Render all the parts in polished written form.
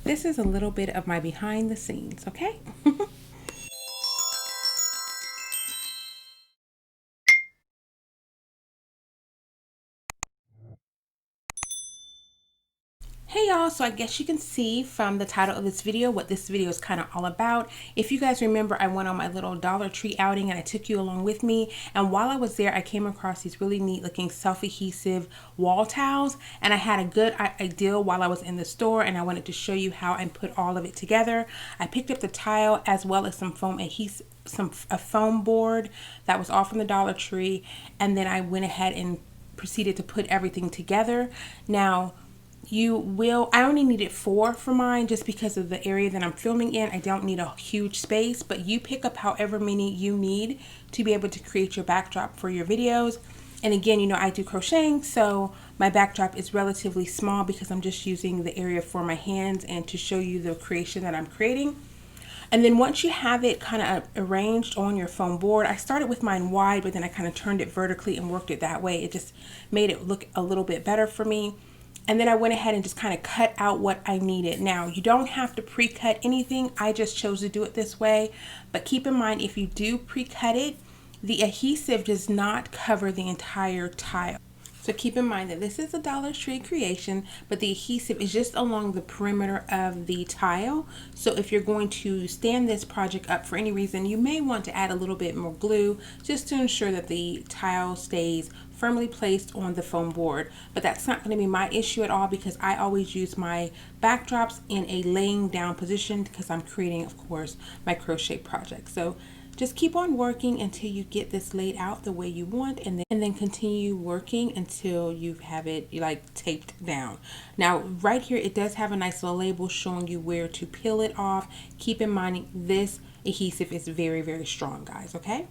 This is a little bit of my behind the scenes, okay? Hey y'all, so I guess you can see from the title of this video what this video is kind of all about. If you guys remember, I went on my little Dollar Tree outing and I took you along with me, and while I was there I came across these really neat looking self-adhesive wall towels, and I had a good idea while I was in the store and I wanted to show you how I put all of it together. I picked up the tile as well as some foam adhesive, a foam board that was all from the Dollar Tree, and then I went ahead and proceeded to put everything together. Now I only needed 4 for mine just because of the area that I'm filming in. I don't need a huge space, but you pick up however many you need to be able to create your backdrop for your videos. And again, you know, I do crocheting, so my backdrop is relatively small because I'm just using the area for my hands and to show you the creation that I'm creating. And then once you have it kind of arranged on your foam board, I started with mine wide, but then I kind of turned it vertically and worked it that way. It just made it look a little bit better for me. And then I went ahead and just kind of cut out what I needed. Now, you don't have to pre-cut anything. I just chose to do it this way. But keep in mind, if you do pre-cut it, the adhesive does not cover the entire tile. So keep in mind that this is a Dollar Tree creation, but the adhesive is just along the perimeter of the tile. So if you're going to stand this project up for any reason, you may want to add a little bit more glue just to ensure that the tile stays firmly placed on the foam board. But that's not going to be my issue at all because I always use my backdrops in a laying down position because I'm creating, of course, my crochet project. So just keep on working until you get this laid out the way you want, and then continue working until you have it like taped down. Now right here it does have a nice little label showing you where to peel it off. Keep in mind this adhesive is very, very strong, guys, okay?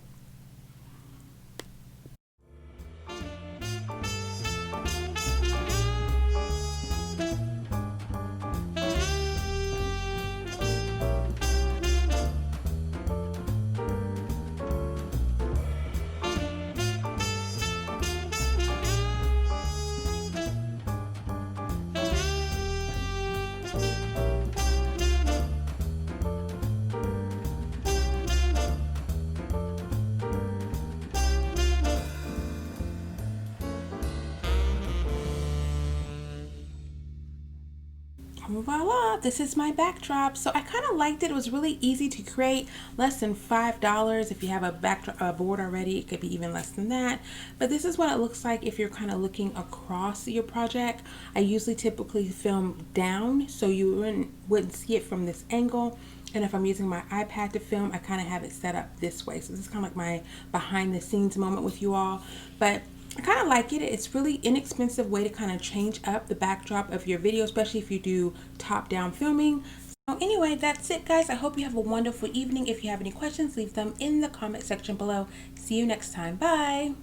Voila, this is my backdrop. So I kind of liked it. It was really easy to create, less than $5. If you have a backdrop board already, it could be even less than that. But this is what it looks like if you're kind of looking across your project. I usually typically film down so you wouldn't see it from this angle. And if I'm using my iPad to film, I kind of have it set up this way. So this is kind of like my behind the scenes moment with you all. But I kind of like it. It's really inexpensive way to kind of change up the backdrop of your video, especially if you do top-down filming. So anyway, that's it, guys. I hope you have a wonderful evening. If you have any questions, leave them in the comment section below. See you next time. Bye.